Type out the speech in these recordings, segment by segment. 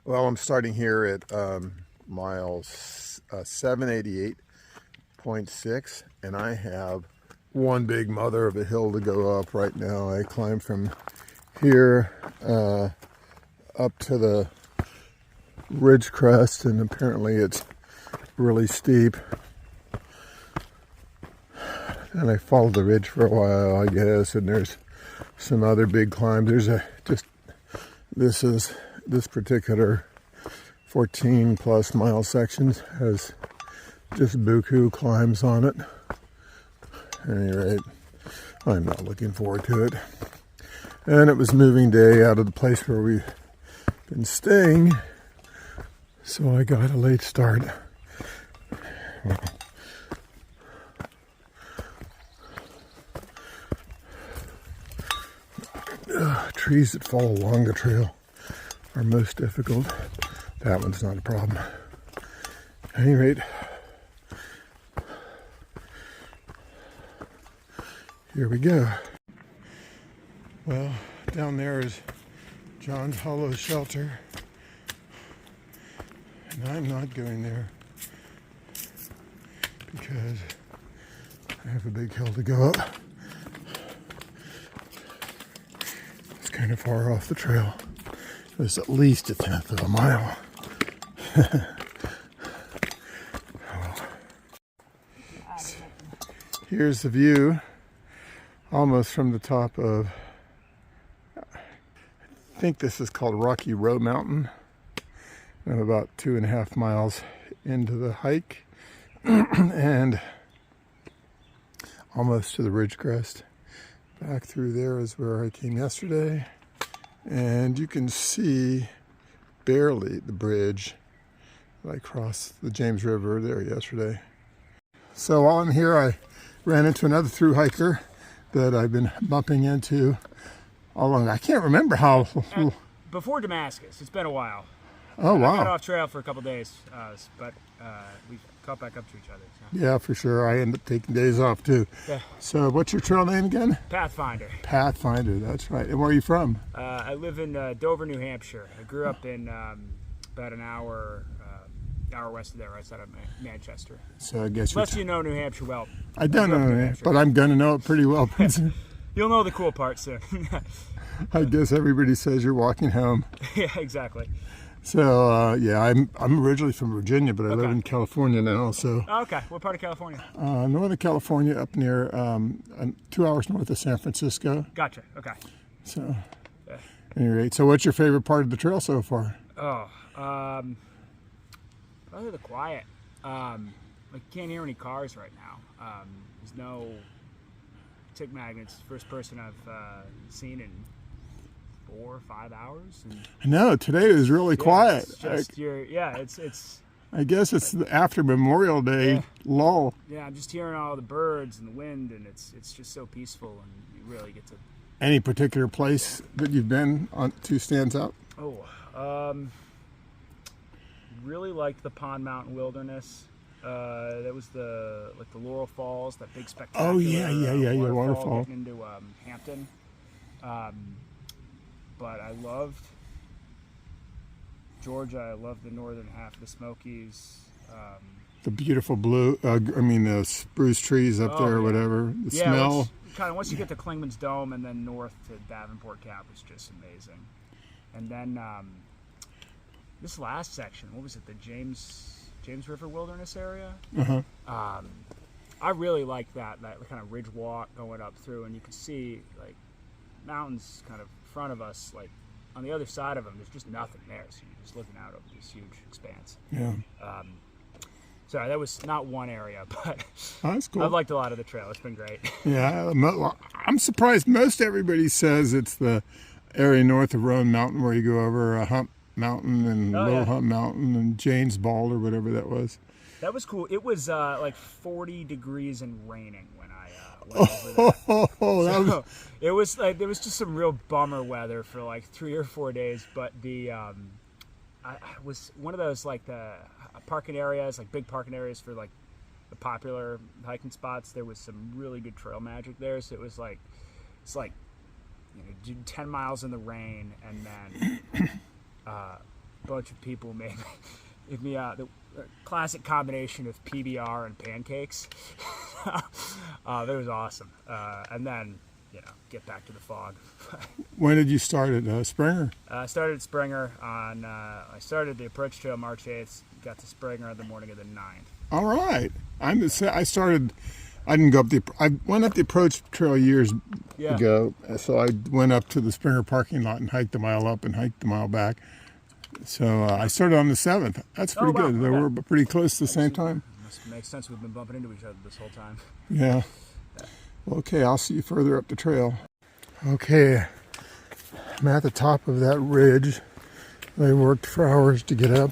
Well, I'm starting here at miles 788.6, and I have one big mother of a hill to go up right now. I climbed from here up to the ridge crest, and apparently it's really steep. And I followed the ridge for a while, I guess, and there's some other big climbs. This particular 14 plus mile section has just buku climbs on it. At any rate, I'm not looking forward to it. And it was moving day out of the place where we've been staying, so I got a late start. Trees that fall along the trail are most difficult. That one's not a problem. At any rate, here we go. Well, down there is John's Hollow Shelter, and I'm not going there because I have a big hill to go up. It's kind of far off the trail. It's at least a tenth of a mile. Here's the view, almost from the top of, I think this is called Rocky Row Mountain. I'm about 2.5 miles into the hike and almost to the ridge crest. Back through there is where I came yesterday, and you can see barely the bridge. I crossed the James River there yesterday. So while I'm here, I ran into another thru hiker that I've been bumping into all along. I can't remember how. Before Damascus, it's been a while. Oh, wow. I got off trail for a couple days, but we caught back up to each other. So. Yeah, for sure. I end up taking days off too. Yeah. So what's your trail name again? Pathfinder. Pathfinder, that's right. And where are you from? I live in Dover, New Hampshire. I grew up in about an hour west of there, right outside of Manchester. So I guess unless you know New Hampshire well. I don't know New Hampshire, but I'm going to know it pretty well. You'll know the cool parts soon. I guess everybody says you're walking home. Yeah, exactly. So yeah, I'm originally from Virginia, but I live in California now. So okay, what part of California? Northern California, up near 2 hours north of San Francisco. Gotcha. Okay. So, at any rate, so what's your favorite part of the trail so far? Oh, probably the quiet. I can't hear any cars right now. There's no tick magnets. First person I've seen in 4 or 5 hours. And no, today is really quiet. It's just it's. I guess it's after Memorial Day lull. Yeah, I'm just hearing all the birds and the wind, and it's just so peaceful, and you really get to. Any particular place that you've been on to stands out? Really liked the Pond Mountain Wilderness. That was the Laurel Falls, that big spectacular. Oh yeah, waterfall. Getting into Hampton. But I loved Georgia. I loved the northern half of the Smokies. The beautiful blue, the spruce trees up there or whatever. The smell. Once you get to Klingman's Dome and then north to Davenport Cap was just amazing. And then this last section, what was it? The James River Wilderness area. I really liked that kind of ridge walk going up through, and you could see like mountains kind of in front of us, like on the other side of them. There's just nothing there, so you're just looking out over this huge expanse. Yeah. Sorry, that was not one area, but that's cool. I've liked a lot of the trail. It's been great. Yeah, I'm surprised. Most everybody says it's the area north of Roan Mountain where you go over Hump Mountain and Little Hump Mountain and James Ball or whatever that was. That was cool. It was like 40 degrees and raining when I went over there. It was like there was just some real bummer weather for like 3 or 4 days. But the I was one of those like the parking areas, like big parking areas for like the popular hiking spots. There was some really good trail magic there. So it's like do 10 miles in the rain and then bunch of people made me the classic combination of PBR and pancakes. That was awesome. And then, get back to the fog. When did you start at Springer? I started at Springer on. I started the approach trail March 8th. Got to Springer the morning of the 9th. All right. I started. I didn't go up I went up the approach trail years ago. So I went up to the Springer parking lot and hiked a mile up and hiked a mile back. So I started on the 7th. That's pretty good. They were pretty close at the same time. Makes sense. We've been bumping into each other this whole time. Yeah. Well, okay, I'll see you further up the trail. Okay, I'm at the top of that ridge. I worked for hours to get up.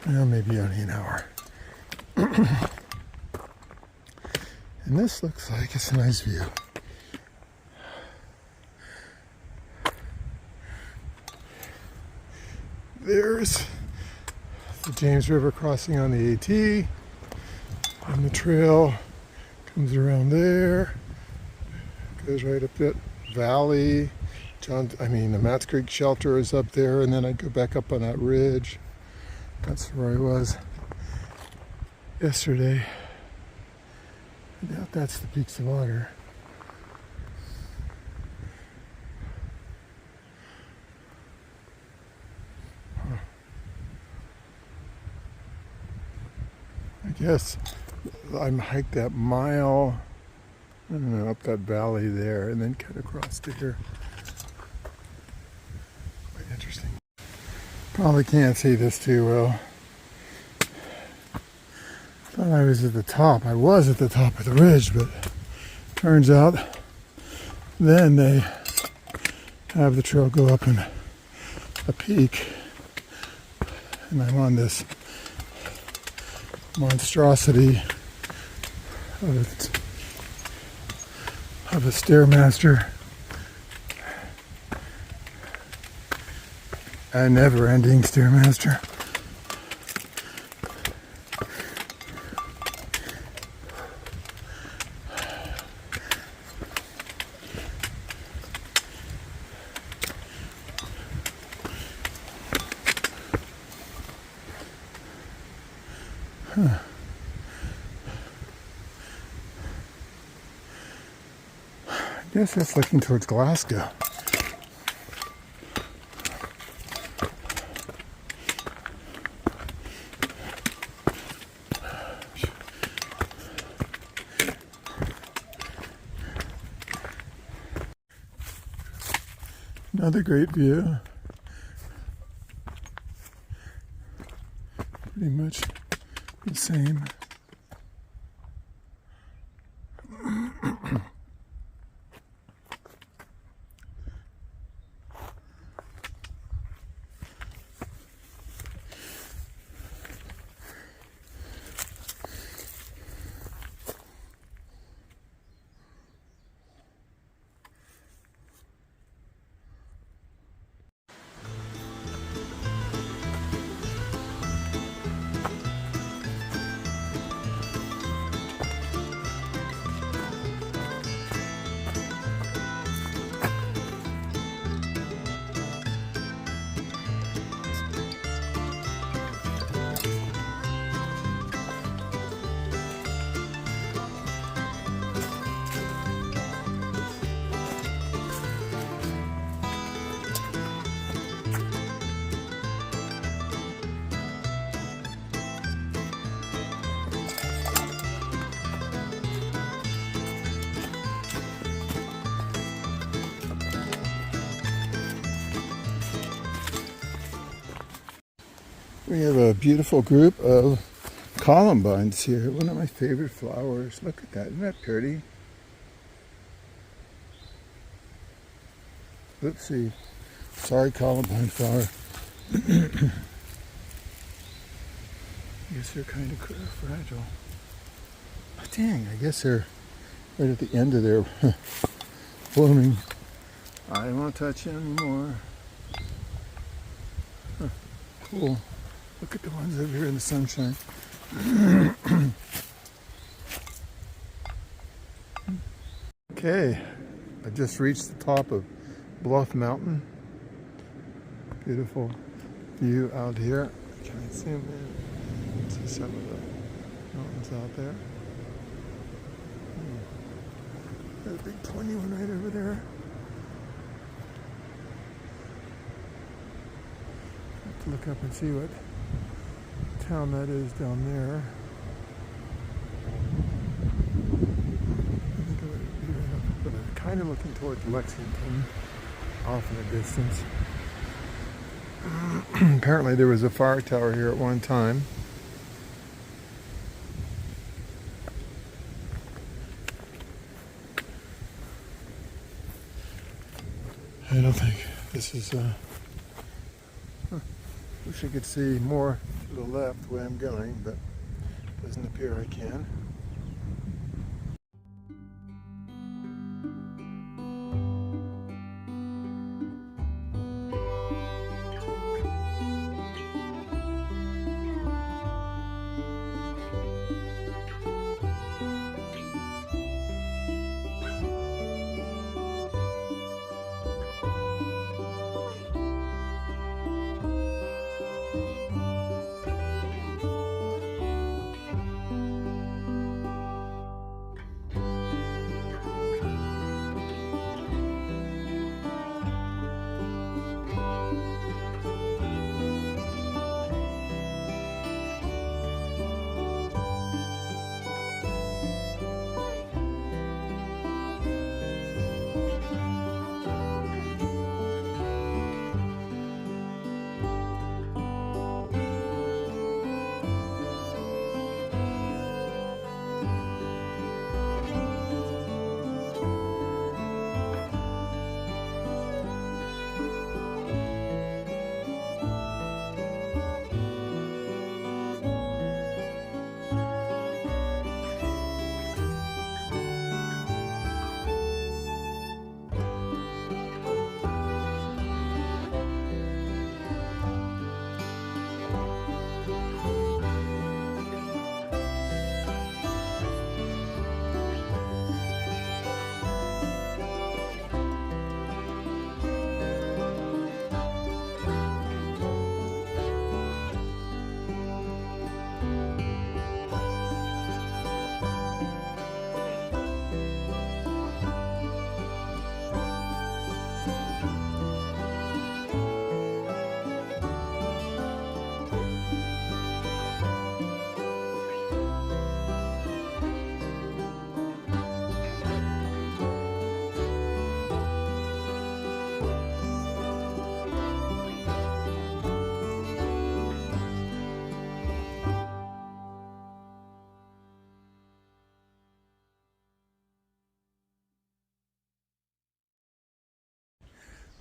Well, maybe only an hour. And this looks like it's a nice view. There's the James River crossing on the AT. And the trail comes around there, goes right up that valley. The Mats Creek shelter is up there, and then I go back up on that ridge. That's where I was yesterday. I doubt that's the Peaks of Water. I guess I hiked that mile, I don't know, up that valley there, and then cut across to here. Quite interesting. Probably can't see this too well. Thought I was at the top. I was at the top of the ridge, but turns out then they have the trail go up in a peak, and I'm on this monstrosity of a Stairmaster, a never-ending Stairmaster. I guess that's looking towards Glasgow. Another great view. Pretty much the same. We have a beautiful group of columbines here. One of my favorite flowers. Look at that. Isn't that pretty? Oopsie. Sorry, columbine flower. I guess they're kind of fragile. But dang, I guess they're right at the end of their blooming. I won't touch anymore. Huh. Cool. Look at the ones over here in the sunshine. Okay, I just reached the top of Bluff Mountain. Beautiful view out here. Can I zoom in? See some of the mountains out there. There's a big pointy one right over there. Have to look up and see what town that is down there. But I'm kind of looking towards Lexington, off in the distance. Apparently there was a fire tower here at one time. I don't think this is, wish I could see more to the left where I'm going, but doesn't appear I can.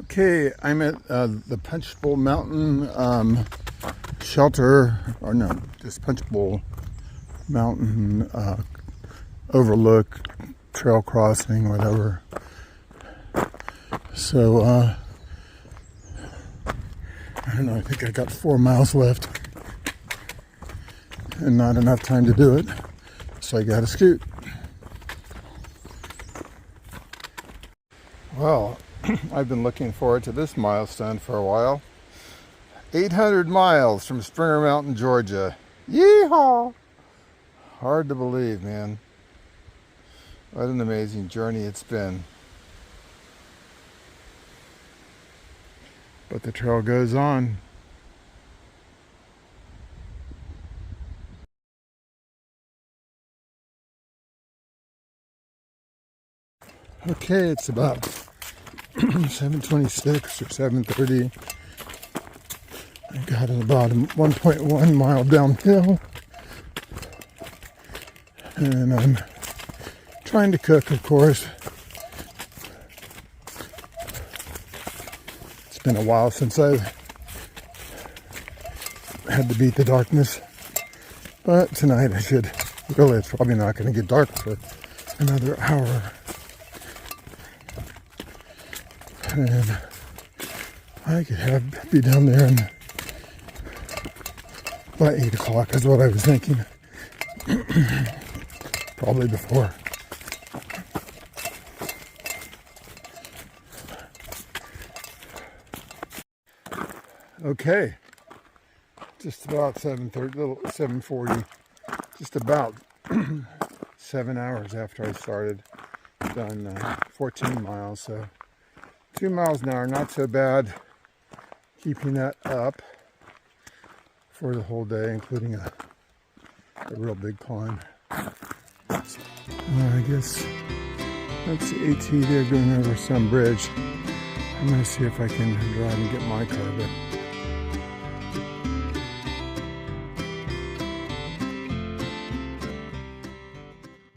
Okay, I'm at the Punch Bowl Mountain shelter, or no, just Punch Bowl Mountain overlook, trail crossing, whatever. So, I don't know, I think I got 4 miles left and not enough time to do it, so I gotta scoot. Well, I've been looking forward to this milestone for a while. 800 miles from Springer Mountain, Georgia. Yeehaw! Hard to believe, man. What an amazing journey it's been. But the trail goes on. Okay, it's about 7:26 or 7:30. I got it about 1.1 mile downhill, and I'm trying to cook, of course. It's been a while since I've had to beat the darkness, but tonight I should. Really, it's probably not going to get dark for another hour. And I could be down there and by 8 o'clock is what I was thinking. Probably before. Okay, just about 7:30, little 7:40, just about 7 hours after I started. Done 14 miles, so 2 miles an hour, not so bad. Keeping that up for the whole day, including a real big climb. I guess that's the AT there going over some bridge. I'm going to see if I can drive and get my car there.